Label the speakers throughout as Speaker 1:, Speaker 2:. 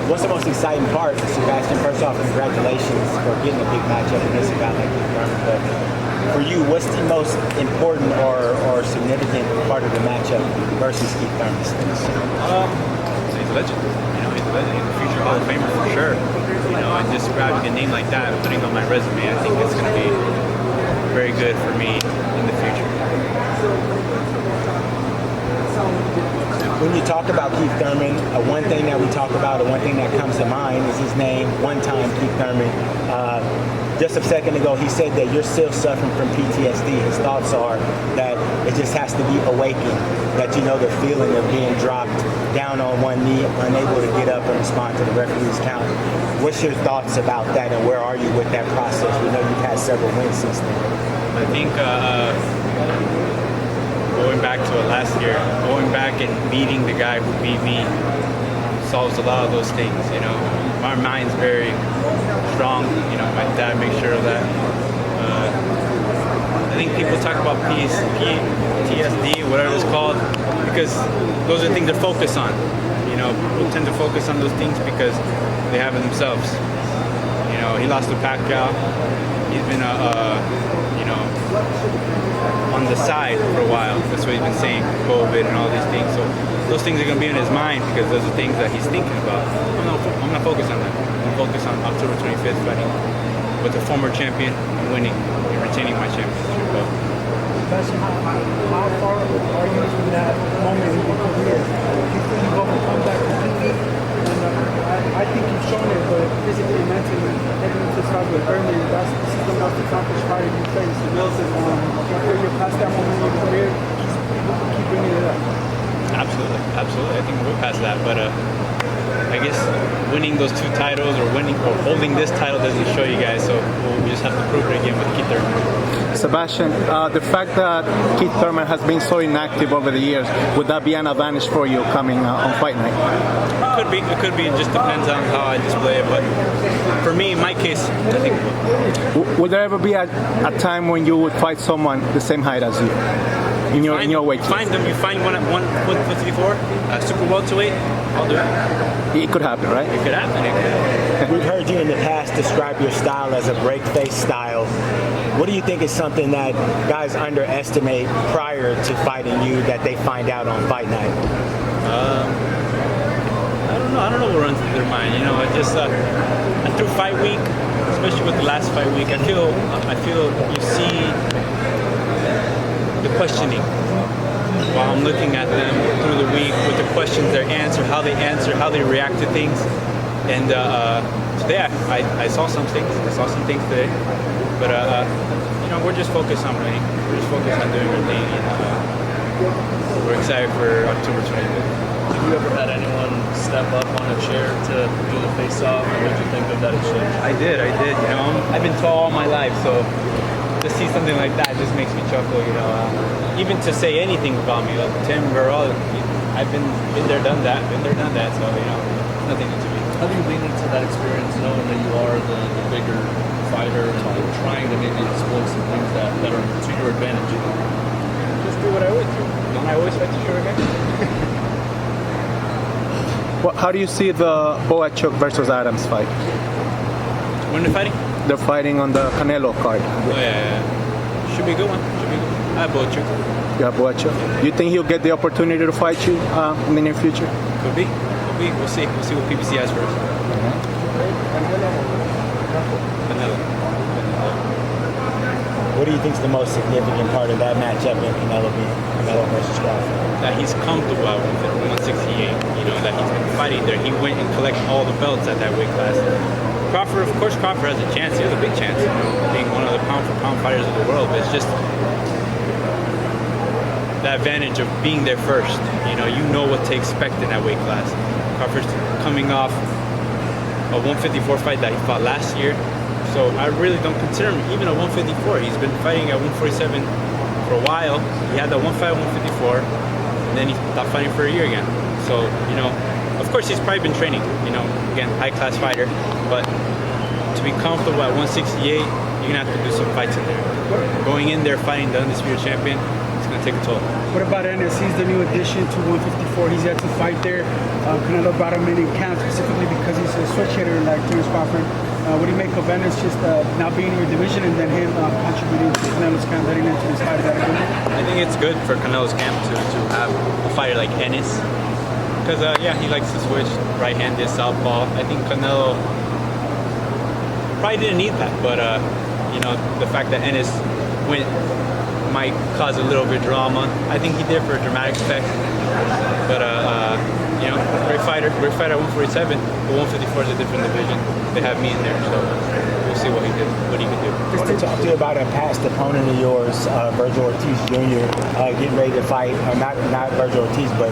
Speaker 1: What's the most exciting part, Sebastian? First off, congratulations for getting a big matchup against a guy like Thurman. But for you, what's the most important or significant part of the matchup versus Keith Thurman?
Speaker 2: He's a legend. He's a legend. He's a future Hall of Famer for sure. And just grabbing a name like that and putting it on my resume, I think it's going to be very good for me in the future.
Speaker 1: When you talk about Keith Thurman, one thing that we talk about, or one thing that comes to mind is his name, one-time Keith Thurman. Just a second ago, he said that you're still suffering from PTSD. His thoughts are that it just has to be awakened, that you know the feeling of being dropped down on one knee, unable to get up and respond to the referee's count. What's your thoughts about that, and where are you with that process? We know you've had several wins since then.
Speaker 2: I think going back to it last year, going back and beating the guy who beat me solves a lot of those things. My mind's very strong. My dad makes sure of that. I think people talk about PTSD, whatever it's called, because those are things to focus on. People tend to focus on those things because they have it themselves. He lost to Pacquiao. He's been on the side for a while. That's what he's been saying, COVID and all these things. So those things are going to be in his mind because those are things that he's thinking about. I'm not focused on that. I'm focused on October 25th fighting with the former champion and winning and retaining my championship belt.
Speaker 3: Sebastian, how far are you from that moment in your career? Do you think you've overcome that completely? And I think you've shown it, but physically and mentally, heading into this fight with Thurman, this is the most accomplished fighter you faced. Do you feel you're past that moment in your career? Keep bringing it up.
Speaker 2: Absolutely. I think we're past that, but I guess winning those two titles or holding this title doesn't show you guys, so we just have to prove it again with Keith Thurman.
Speaker 4: Sebastian, the fact that Keith Thurman has been so inactive over the years, would that be an advantage for you coming on fight night?
Speaker 2: It could be. It just depends on how I display it. But for me, in my case, I think it will.
Speaker 4: Would there ever be a time when you would fight someone the same height as you in your weight class?
Speaker 2: You find one at 154, super welterweight, I'll do it.
Speaker 4: It could happen, right?
Speaker 2: It could happen.
Speaker 1: We've heard you in the past describe your style as a break-face style. What do you think is something that guys underestimate prior to fighting you that they find out on fight night?
Speaker 2: I don't know what runs through their mind. Through fight week, especially with the last fight week, I feel you see the questioning while I'm looking at them through the week with the questions, their answer, how they react to things. And today I saw some things. I saw some things today, but we're just focused on winning. We're just focused on doing our thing. We're excited for October 25th.
Speaker 5: Have you ever had anyone step up on a chair to do the face-off? What did you think of that exchange?
Speaker 2: I did. I've been tall all my life, so to see something like that just makes me chuckle. Even to say anything about me, like Tim, Burrell, I've been there, done that. So nothing new to me.
Speaker 5: How do you lean into that experience, knowing that you are the bigger fighter and trying to maybe exploit some things that are to your advantage?
Speaker 2: Just do what I always do. Don't I always fight the short guy?
Speaker 4: Well, how do you see the Boachuk versus Adams fight?
Speaker 2: When they're fighting?
Speaker 4: They're fighting on the Canelo card.
Speaker 2: Oh, yeah. Should be a good one. I have Boachuk.
Speaker 4: You have Boachuk. You think he'll get the opportunity to fight you in the near future?
Speaker 2: Could be. We'll see. We'll see what PBC has first.
Speaker 1: What do you think is the most significant part of that matchup in Canelo versus Crawford?
Speaker 2: That he's comfortable at 168. That he's been fighting there. He went and collected all the belts at that weight class. Crawford has a chance. He has a big chance, being one of the pound-for-pound fighters of the world. But it's just the advantage of being there first. You know what to expect in that weight class. Crawford's coming off a 154 fight that he fought last year. So I really don't consider him even a 154. He's been fighting at 147 for a while. He had that one fight at 154, and then he stopped fighting for a year again. So, of course he's probably been training, again, high-class fighter, but to be comfortable at 168, you're going to have to do some fights in there. Going in there fighting the undisputed champion, it's going gonna take a toll.
Speaker 3: What about Ennis? He's the new addition to 154. He's yet to fight there. Canelo brought him in camp specifically because he's a switch hitter like Terence Crawford. What do you make of Ennis just not being in your division and then him contributing to Canelo's camp heading into this fight?
Speaker 2: I think it's good for Canelo's camp to have a fighter like Ennis. Because, he likes to switch right-handed, southpaw. I think Canelo probably didn't need that, but, the fact that Ennis might cause a little bit of drama. I think he did for a dramatic effect. But, great fighter at 147, but 154 is a different division. They have me in there, so we'll see what he can do.
Speaker 1: I want to talk to you about a past opponent of yours, Virgil Ortiz Jr., getting ready to fight, not Virgil Ortiz, but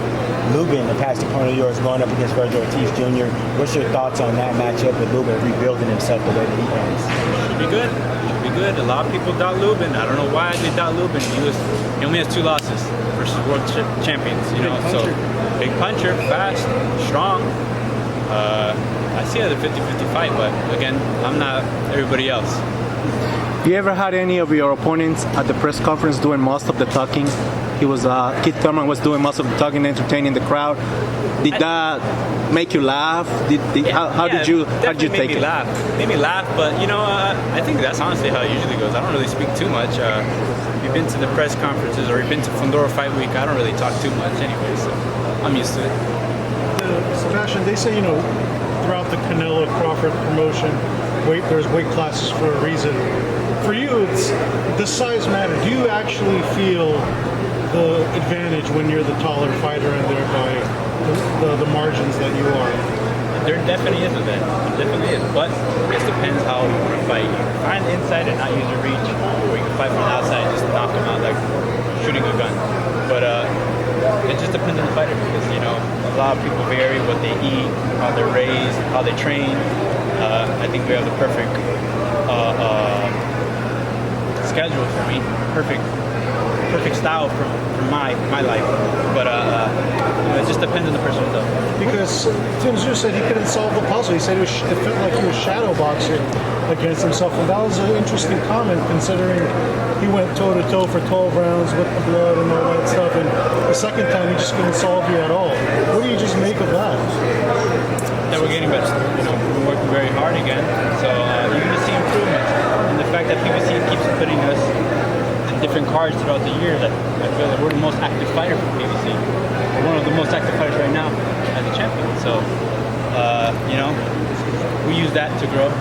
Speaker 1: Lubin, a past opponent of yours, going up against Virgil Ortiz Jr. What's your thoughts on that matchup with Lubin rebuilding himself the way that he has?
Speaker 2: Should be good. Good. A lot of people doubt Lubin. I don't know why they doubt Lubin. He only has 2 losses versus world champions. So big puncher, fast, strong. I see it as a 50-50 fight, but again, I'm not everybody else.
Speaker 4: You ever had any of your opponents at the press conference doing most of the talking? Keith Thurman was doing most of the talking, entertaining the crowd. Did that make you laugh? How did you take it?
Speaker 2: Made me laugh, but I think that's honestly how it usually goes. I don't really speak too much. If you've been to the press conferences or you've been to Fundora Fight Week, I don't really talk too much anyway, so I'm used to it.
Speaker 6: Sebastian, they say, throughout the Canelo Crawford promotion, there's weight classes for a reason. For you, does size matter? Do you actually feel the advantage when you're the taller fighter and thereby the margins that you are?
Speaker 2: There definitely is a bit. There definitely is. But it just depends how you want to fight. You can find the inside and not use your reach, or you can fight from the outside and just knock them out like shooting a gun. But it just depends on the fighter because, a lot of people vary what they eat, how they're raised, how they train. I think we have the perfect schedule for me. Perfect style for my life. But it just depends on the person though.
Speaker 6: Because Tim Zhu said he couldn't solve the puzzle. He said it felt like he was shadow boxing against himself, and that was an interesting comment considering he went toe-to-toe for 12 rounds with the blood and all that stuff, and the second time he just couldn't solve you at all. What do you just make of that?
Speaker 2: That we're getting better. We're working very hard again, so you're going to see improvements. And the fact that PBC keeps putting us in different cards throughout the years, I feel like we're the most active fighter for PBC. We're one of the most active fighters right now as a champion. So, we use that to grow.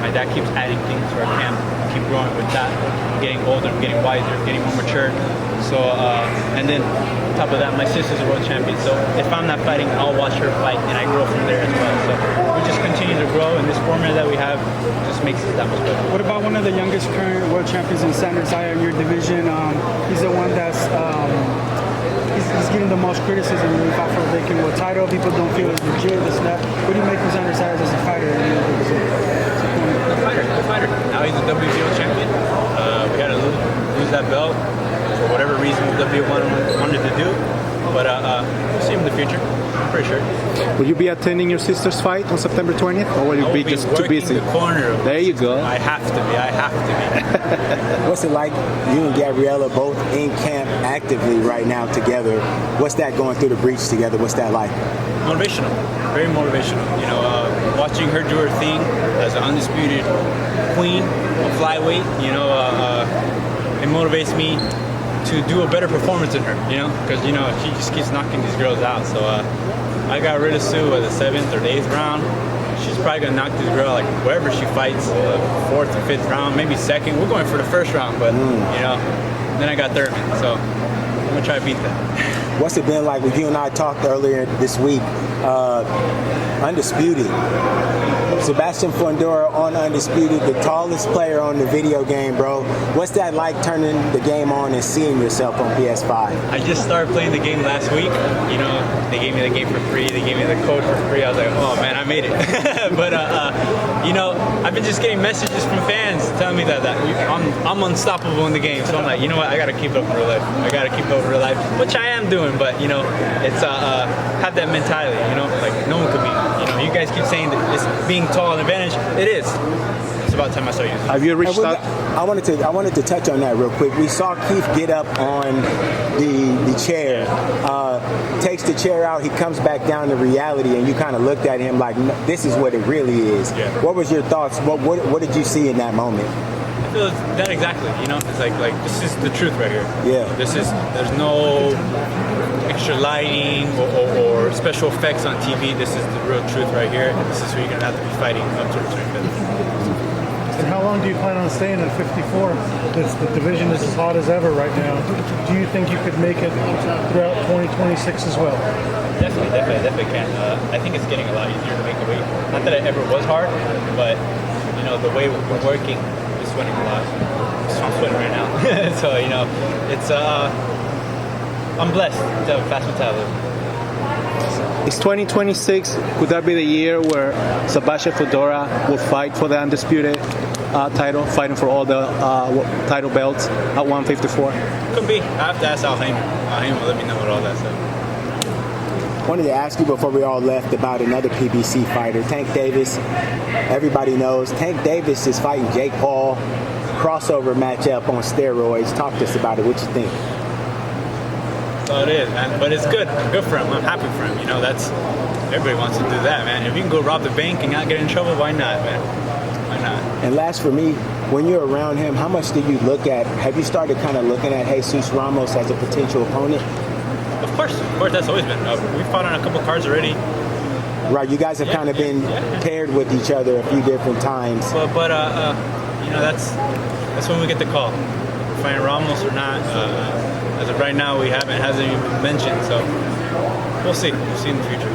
Speaker 2: My dad keeps adding things to our camp. Keep growing with that. I'm getting older, I'm getting wiser, I'm getting more mature. So, and then on top of that, my sister's a world champion. So if I'm not fighting, I'll watch her fight, and I grow from there as well. So we just continue to grow, and this formula that we have just makes us that much better.
Speaker 3: What about one of the youngest current world champions in Sanders High in your division? He's the one that's he's getting the most criticism. He fought for a vacant world title. People don't feel it's legit. This and that. What do you make of Sanders High as a fighter?
Speaker 2: Good fighter. Now he's a WBO champion. We had to lose that belt for whatever reason the WBO wanted to do. But we'll see him in the future. I'm pretty sure.
Speaker 4: Will you be attending your sister's fight on September 20th, or will you be just too busy?
Speaker 2: The corner of
Speaker 4: there you go.
Speaker 2: I have to be.
Speaker 7: What's it like, you and Gabriella both in camp actively right now together? What's that going through the breach together? What's that like?
Speaker 2: Motivational, very motivational. Watching her do her thing as an undisputed queen of flyweight, it motivates me to do a better performance than her, because, she just keeps knocking these girls out. So I got rid of Sue at the 7th or the 8th round. She's probably going to knock this girl, like, wherever she fights, 4th or 5th round, maybe 2nd. We're going for the 1st round, but, then I got Thurman. So I'm going to try to beat that.
Speaker 7: What's it been like when you and I talked earlier this week? Undisputed. Sebastian Fundora on Undisputed, the tallest player on the video game, bro. What's that like turning the game on and seeing yourself on PS5?
Speaker 2: I just started playing the game last week. They gave me the game for free. They gave me the code for free. I was like, oh man, I made it. But I've been just getting messages from fans telling me that I'm unstoppable in the game. So I'm like, you know what? I gotta keep it up in real life. I gotta keep it up in real life, which I am doing. But it's have that mentality. Like no one could beat me. You guys keep saying that it's being tall an advantage. It is. about time I started using it.
Speaker 4: Have you reached
Speaker 7: And
Speaker 4: out?
Speaker 7: I wanted to touch on that real quick. We saw Keith get up on the chair, takes the chair out, he comes back down to reality, and you kind of looked at him like, "No, this is what it really is."
Speaker 2: Yeah.
Speaker 7: What was your thoughts? What did you see in that moment?
Speaker 2: I feel it's that exactly, you know? It's like this is the truth right here.
Speaker 7: Yeah.
Speaker 2: There's no extra lighting or special effects on TV. This is the real truth right here. And this is who you're going to have to be fighting up to the 25th.
Speaker 6: And how long do you plan on staying at 54? The division is as hot as ever right now. Do you think you could make it throughout 2026 as well?
Speaker 2: Definitely can. I think it's getting a lot easier to make the weight. Not that it ever was hard, but you know the way we're working is sweating a lot. So I'm sweating right now. So you know, it's I'm blessed to have a fast metabolism.
Speaker 4: Is 2026, could that be the year where Sebastian Fundora will fight for the undisputed title, fighting for all the title belts at 154?
Speaker 2: Could be. I have to ask Al Haim. Al Haim will let me know what all that stuff.
Speaker 7: Wanted to ask you before we all left about another PBC fighter, Tank Davis. Everybody knows Tank Davis is fighting Jake Paul, crossover matchup on steroids. Talk to us about it. What you think?
Speaker 2: So it is, man. But it's good. Good for him. I'm happy for him. You know, that's everybody wants to do that, man. If you can go rob the bank and not get in trouble, why not, man? Why not?
Speaker 7: And last for me, when you're around him, how much do you look at? Have you started kind of looking at Jesus Ramos as a potential opponent?
Speaker 2: Of course, that's always been. We fought on a couple cards already.
Speaker 7: Right, you guys have kind of been paired with each other a few different times.
Speaker 2: But you know, that's when we get the call. We're fighting Ramos or not. As of right now, hasn't even been mentioned. So we'll see. We'll see in the future.